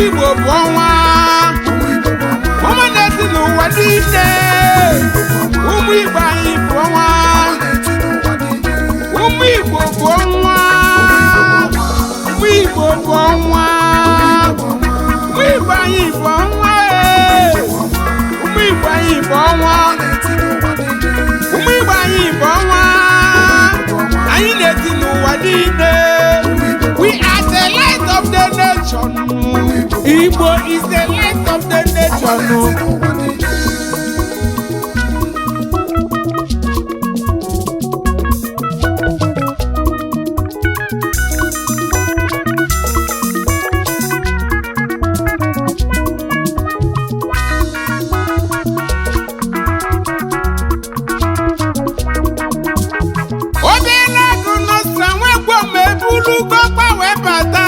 Igbo bụ ọnwa ọnwa na-eti n'ụwa niile. Ụmụ Igbo anyị bụ ọnwa. Ụmụ Igbo bụ ọnwa. Ụmụ Igbo bụ ọnwa. Ụmụ Igbo anyị bụ ọnwa. Ụmụ Igbo anyị bụ ọnwa. Ụmụ Igbo anyị bụ ọnwa. Anyị na-eti n'ụwa niile. We are the light of the nation. Igbo is the light of the nation. Obereagu no sanwe Egbuoma ebulugo gbawe bata.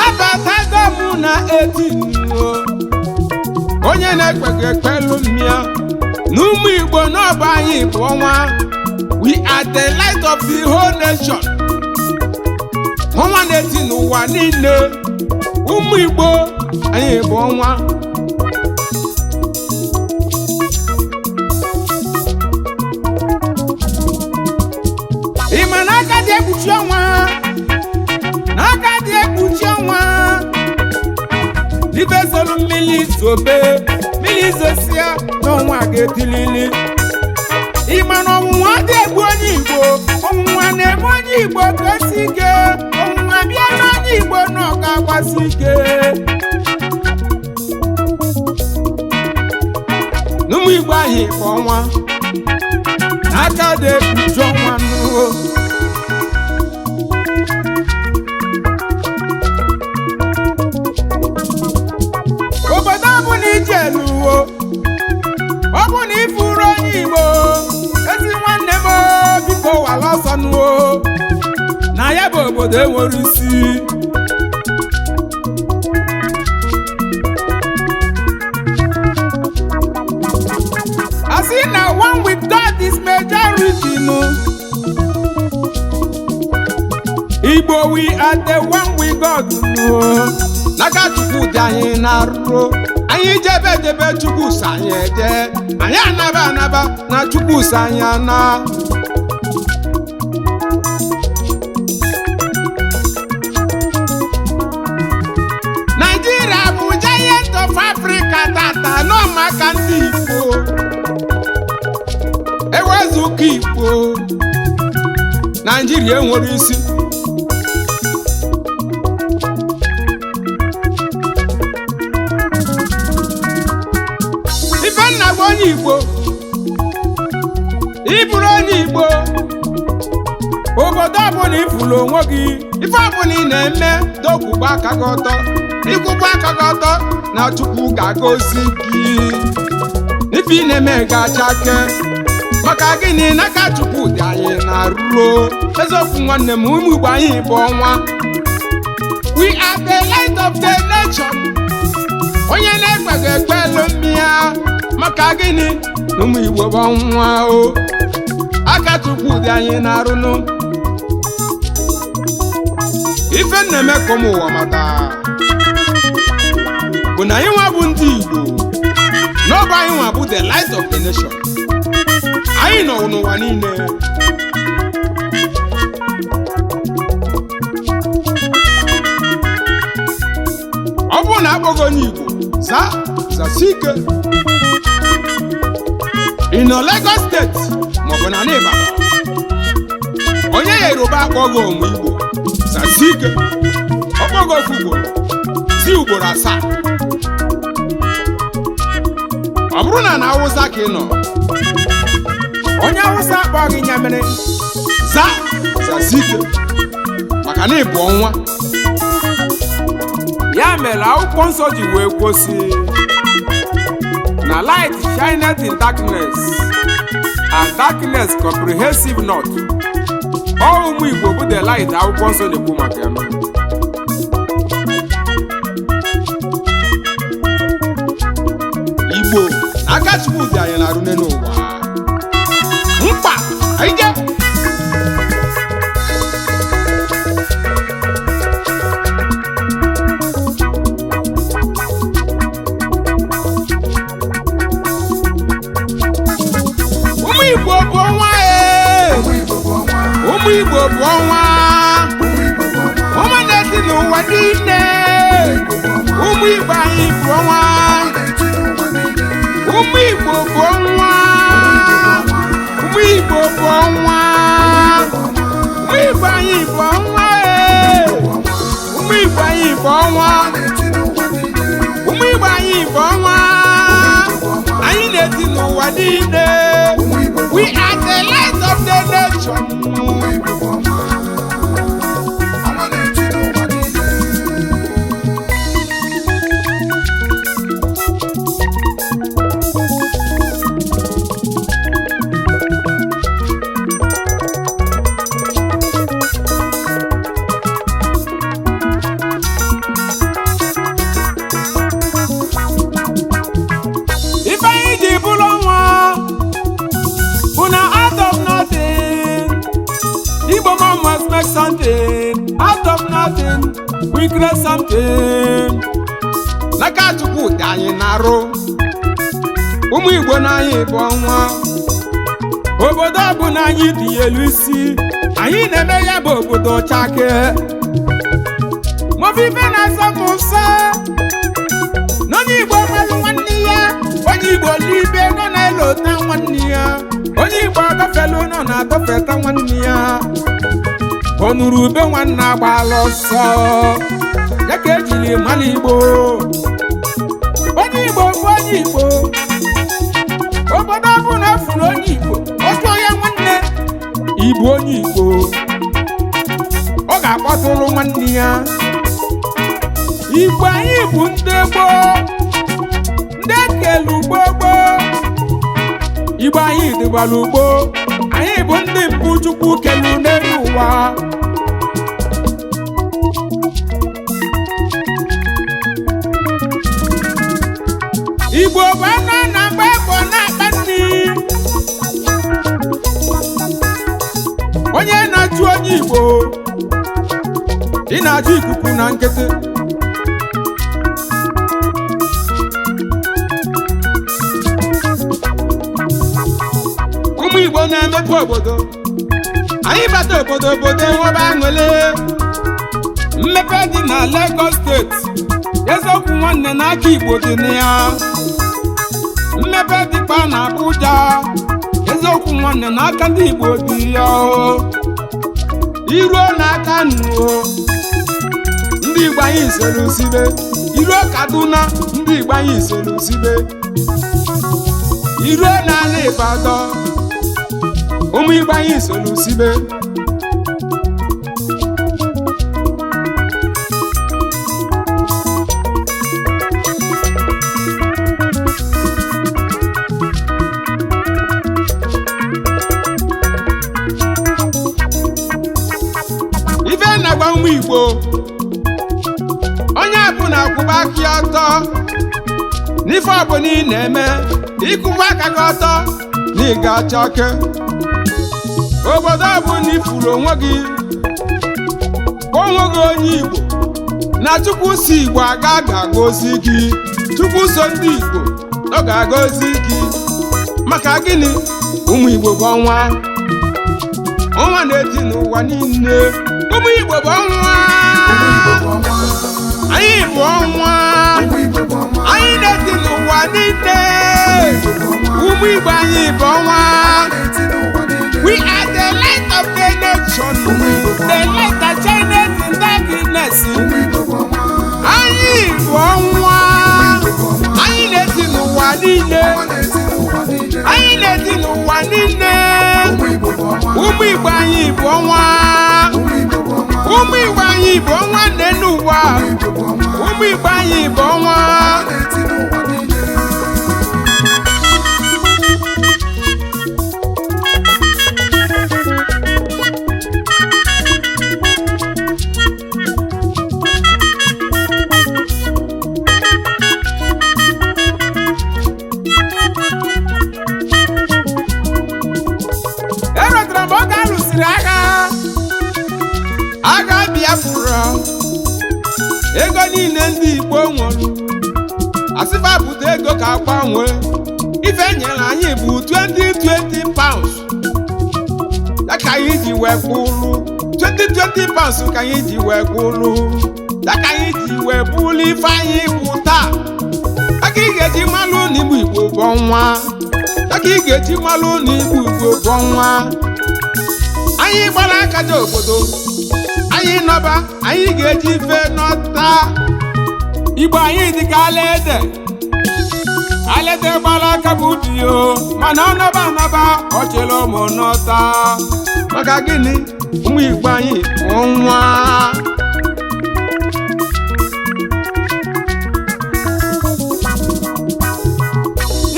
Abatago mụ na etinu. Onye na-ekpege ekpelu mmịa. N'ụmụ Igbo n'ọba anyị bụ ọnwa. We are the light of the whole nation. Ọnwa na-eti n'ụwa niile. Ụmụ Igbo anyị bụ ọnwa. Ịma na aka dị ekpuchi ọnwa. N'aka dị ekpuchi ọnwa. Ibe solu mmiri zobe. Mmiri zosia n'ọnwa ga-etilili. Ịma na ọnwụnwa dị egbu onye Igbo. Ọnwụnwa na-eme onye Igbo ka o si ike. Ọnwụnwa bịa n'onye Igbo na ọ ga-agbasi ike. N'ụmụ Igbo anyị bụ ọnwa. N'aka dị ekpuchi ọnwa n'ụwa. Obodo ọ bụ na ije eluwo, ọ bụ na ifuru onye Igbo, ezi nwanne m biko wala ọsọ nuwo, na ya bụ obodo enwere isi. I see na one with God is majority no. Igbo we are the one with God no. N'aka Chukwu dị anyị na-arụ. Anyị jebe Chukwu sị anyị eje. Anyị anaba na Chukwu sị anyị ana. Nigeria bụ giant of Africa tata nọ maka ndị Igbo. Ewezuga Igbo, Nigeria enwere isi. Ifenna bụ onye Igbo, ịbụrụ onye Igbo, obodo ọbụla ifuru onwe gị, ife ọbụla ị na-eme dokwụba aka gị ọtọ, ịkwụba aka gị ọtọ na Chukwu ga-agọzi gị. Ife ị na-eme ga-acha ake, maka gịnị n'aka Chukwu dị anyị na-arụ. Eziokwu nwanne m, ụmụ Igbo anyị bụ ọnwa. We are the light of the nation. Onye na-ekpege ekpelu mmịa, maka gịnị na ụmụ Igbo bụ ọnwa o. Aka Chukwu dị anyị na-arụnụ. Ife na-eme ka ụmụ ụwa mata bụ na anyị nwa bụ ndị Igbo, n'ọba anyị nwa bụ the light of the nation. Anyị nọ n'ụwa niile. Ọ bụrụ na akpọgo onye Igbo zasi ike. Ị nọ Lagos steeti maọbụ na Ibadan, onye Yoruba akpọgo ụmụ Igbo zasi ike. Ọ kpọgo ofu ugboro isi ugboro 7. Ọ bụrụ na Hausa ka ị nọ, onye Hausa akpọghị ya mere zazike maka na ị bụ ọnwa. Ya mere akwụkwọ nsọ ji wee kwụsị na light shineth in darkness and darkness comprehensive not. Ọ ụmụ Igbo bụ the light akwụkwọ nsọ na-ekwu maka ya. Igbo aka Chukwu dị anyị na-arụ n'ụwa. Mkpa anyị je ụmụ Igbo bụ ọnwa. Ụmụ Igbo bụ ọnwa. Ọnwa na-eti n'ụwa niile. Ụmụ Igbo anyị bụ ọnwa. Ụmụ Igbo bụ ọnwa. Ụmụ Igbo bụ ọnwa. Ụmụ Igbo anyị bụ ọnwa. Ụmụ Igbo anyị bụ ọnwa. Ụmụ Igbo anyị bụ ọnwa. Anyị na-eti n'ụwa niile. We are the light of the nation. Igbo must make something out of nothing. We create something. N'aka Chukwu dị anyị na-arụ. Ụmụ Igbo na anyị bụ ọnwa. Obodo ọ bụ na anyị dị elu isi. Anyị na-eme ya bụ obodo chake. Mofife na-asọ m ụsọ. N'onye Igbo nwere nwanne ya. Onye Igbo n'ibe nọ na-elota nwanne ya. Onye Igbo agafelu nọ na-agafeta nwanne ya. Onuru ube nwanne agbaala ọsọ. Ya ka ejiri mara Igbo. Onye Igbo bụ onye Igbo. Obodo bụ na furu onye Igbo. Otu onye nwanne Igbo onye Igbo. Ọ ga-akpọtụrụ nwanne ya. Igbo anyị bụ ndị gboo. Ndị ekelu gbogbo. Igbo anyị dịgbara ugbo. Anyị bụ ndị mbụ Chukwu kelu n'elu ụwa. Igbo bụ anụ na-agba egbo na-akpa nri. Onye na-achụ onye Igbo, ị na-achụ ikuku na nkịtị. Ụmụ Igbo na-emepe obodo. Anyị bata obodo enwebe aṅụle. Mmepe dị na Lagos steeti. Eziokwu nwanne n'aka Igbo dị na ya. Mmepe dịkwa na Abuja. Eziokwu nwanne n'aka ndị Igbo dị ya. Iruo n'aka nnu. Ndị Igbo anyị soro sibe. Iruo Kaduna. Ndị Igbo anyị soro sibe. Iruo n'ala Ibadan. Ụmụ Igbo anyị soro sibe. Ife na-agba ụmụ Igbo. Onye abụ na-akwụba aka ya ọtọ. N'ife ọbụla ị na-eme, ịkwụba aka gị ọtọ na ị ga-acha ake. Obodo ọ bụ na ifuru onwe gị. Onwe gị onye Igbo. Na Chukwu si Igbo aga ga-agọzi gị. Chukwu so ndị Igbo ọ ga-agọzi gị. Maka gịnị? Ụmụ Igbo bụ ọnwa. Ọnwa na-eti n'ụwa niile. Ụmụ Igbo bụ ọnwa. Anyị bụ ọnwa. Anyị na-eti n'ụwa niile. Ụmụ Igbo anyị bụ ọnwa. We are the light of the nation. The light that shineth in darkness. Anyị anyị na-eti n'ụwa niile ụmụ Igbo anyị bụ ọnwa ụmụ Igbo anyị bụ ọnwa nne n'ụwa ụmụ Igbo anyị bụ ọnwa eretara m oge a lụsịrị agha Biafra ego niile ndị Igbo nwere asịba bute ego ka agbanwee ife nyere anyị bụ 20 pounds ya ka anyị ji wee kwụrụ 20 pounds ka anyị ji wee kwụrụ ya ka anyị ji wee bụrụ ife anyị bụ taa aka ị ga-eji malụ n'Igbo Igbo bụ ọnwa aka ị ga-eji malụ n'Igbo Igbo bụ ọnwa anyị gbara aka dị obodo anyị nọba anyị ga-eji ife nọta Igbo anyị dịka alaede gbara aka bụ dị o mana ọ nọba ọ chere ụmụ nọta maka gịnị ụmụ Igbo anyị ọnwa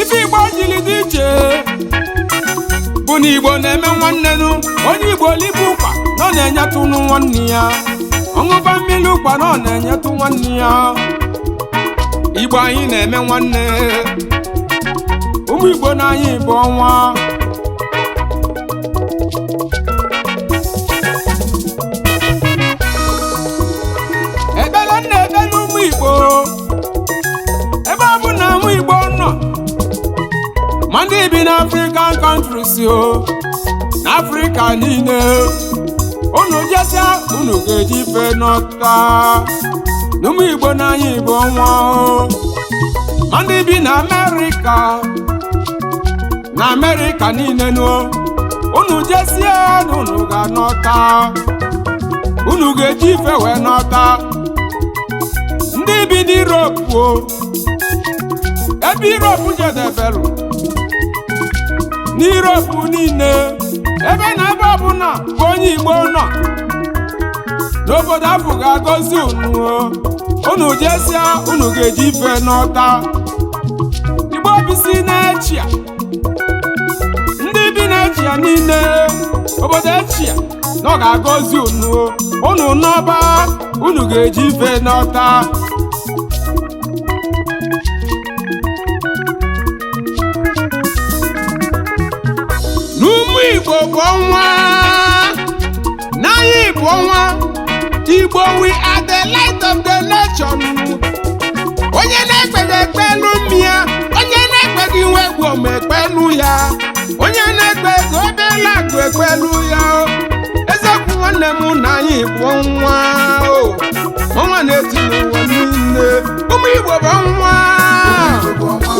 ife Igbo jiri dị iche bụ na Igbo na-eme nwanne nụ onye Igbo libe ụkwa na ọ na-enyetụ nwanne ya ọṅụba mmiri ụkwa na ọ na-enyetụ nwanne ya Igbo anyị na-eme nwanne ụmụ Igbo na anyị bụ ọnwa ebele na-ebele ụmụ Igbo ebe ọ bụ na ụmụ Igbo nọ ma ndị bi n'African countries o n'Africa niile unu jesia unu ga-eji ife nọta n'ụmụ Igbo na anyị bụ ọnwa o ma ndị bi n'Amerika niile no unu jesia unu ga-anọta unu ga-eji ife wee nọta ndị bi n'Europe o ebe Europe jedebelu n'Europe niile ebe na ebe ọbụla bụ onye Igbo nọ n'obodo afọ ga-agọzi unu jesia unu ga-eji ife n'ọta Igbo bisi n'Echia ndị bi n'Echia niile obodo Echia na ọ ga-agọzi unu n'ọba unu ga-eji ife n'ọta n'ụmụ Igbo bụ ọnwa n'anyị bụ ọnwa Igbo we are the light of the nation onye na-ekpeghị ekpelu mmịa onye na-ekpeghị nwe egwu ma ekpelu ya onye na-ekpeghị obere agụ ekpelu ya eziokwu nwanne m na anyị bụ ọnwa ọnwa na-eti n'ụwa niile ụmụ Igbo bụ ọnwa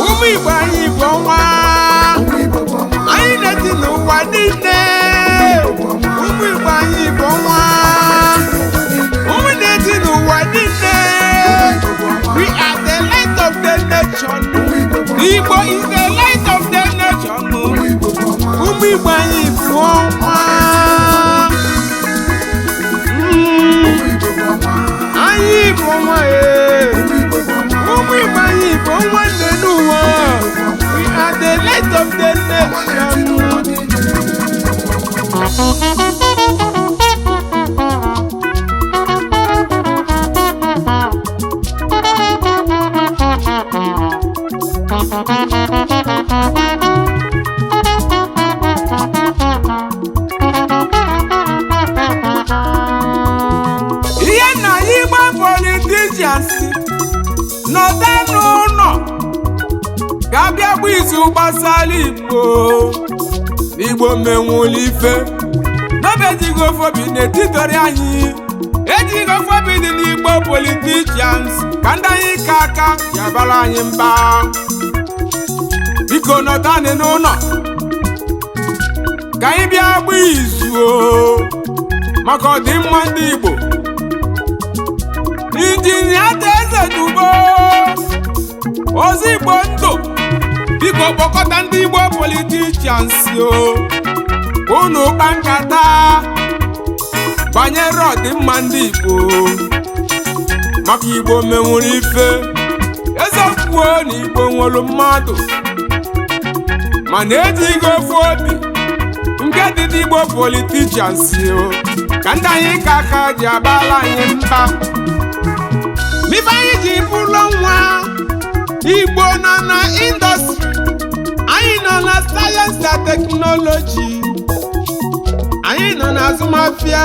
ụmụ Igbo anyị bụ ọnwa anyị na-eti n'ụwa niile ụmụ Igbo anyị bụ ọnwa ụmụ na-eti n'ụwa niile we are the light of the nation Igbo is the light of the nation ụmụ Igbo anyị bụ ọnwa anyị bụ ọnwa ụmụ Igbo anyị bụ ọnwa nne n'ụwa we are the light of the nation ihe na Igbo politicians nọta n'ụlọ ga-abịa gba izu gbasara Igbo menwụla ife n'obejigofobi n'etitori anyị ejigofobi dị n'Igbo politicians ka ndị anyị ka aka yabara anyị mba biko nọtanị n'ụlọ ka anyị bịa gba izu maka ọdịmma ndị Igbo injinia Eze Dubo Ozigbo ndụ biko kpọkọta ndị Igbo politicians unu kpa nkata banyere ọdịmma ndị Igbo maka Igbo menwuru ife eziokwu na Igbo nwere mmadụ mana ejighị ofu obi nke dị Igbo politicians ka ndị anyị ka aka ji abala anyị mba ife anyị ji bụrụ nwa Igbo nọ na indọstrị anyị nọ na sayensị na teknọlọji anyị nọ na azụmahịa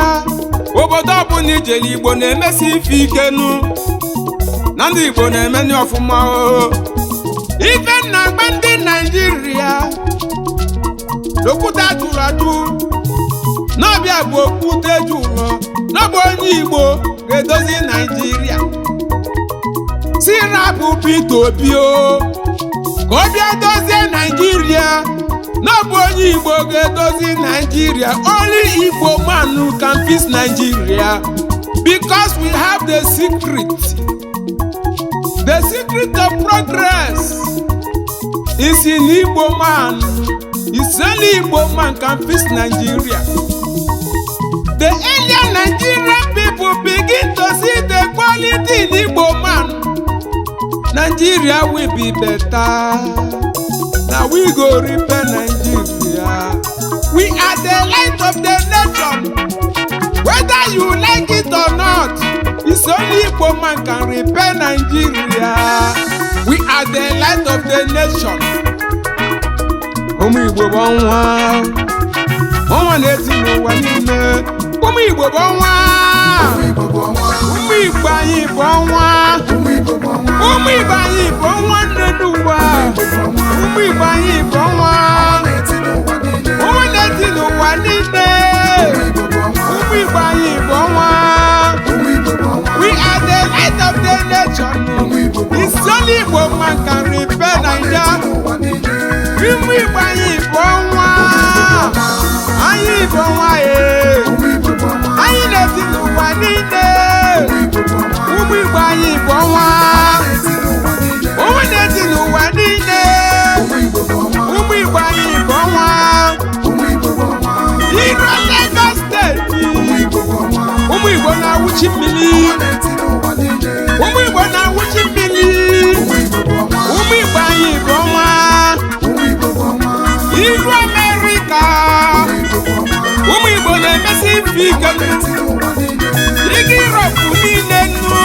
obodo ọbụla ijele Igbo na-emesi ife ikenu na ndị Igbo na-emeni ọfụma ife na-agba ndị Naịjirịa okwute jụrụ ajụ n'ọbịa bụ okwute jụrụ n'ọbụ onye Igbo ga-edozi Naịjirịa si rapụ Peter Obi ka ọ bịa dozie Naịjirịa n'ọbụ onye Igbo ga-edozi Naịjirịa. Only Igbo man who can fix Nigeria because we have the secret of progress is in Igbo man. It's only Igbo man can fix Nigeria. The alien Nigerian people begin to see the quality in Igbo man. Nigeria will be better. Now we go repair Nigeria. We are the light of the nation. Whether you like it or not, it's only Igbo man can repair Nigeria. We are the light of the nation. Ụmụ Igbo bụ ọnwa na-eti n'ụwa niile. Ụmụ Igbo bụ ọnwa. Ụmụ Igbo anyị bụ ọnwa. Ụmụ Igbo anyị bụ ọnwa nne n'ụwa. Ụmụ Igbo anyị bụ ọnwa. Ọnwa na-eti n'ụwa niile. Ụmụ Igbo anyị bụ ọnwa. We are the light of the nation. It's only Igbo man can repair Naija. Ụmụ Igbo anyị bụ ọnwa. Anyị bụ ọnwa anyị na-eti n'ụwa niile. Ụmụ Igbo anyị bụ ọnwa. Ụmụ na-eti n'ụwa niile. Ụmụ Igbo anyị bụ ọnwa. Iro Lagos steeti. Ụmụ Igbo na-awụchi mmiri. Ụmụ Igbo na-awụchi mmiri. Ụmụ Igbo anyị bụ ọnwa. Iru Amerika. Ụmụ Igbo na-emesi ife ike. Ike Europe niile nnu.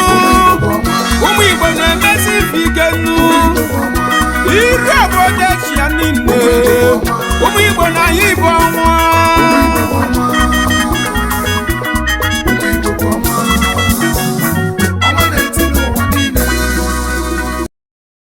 Ụmụ Igbo na-emesi ife ike nnu. Iru obodo Eshia niile. Ụmụ Igbo na anyị bụ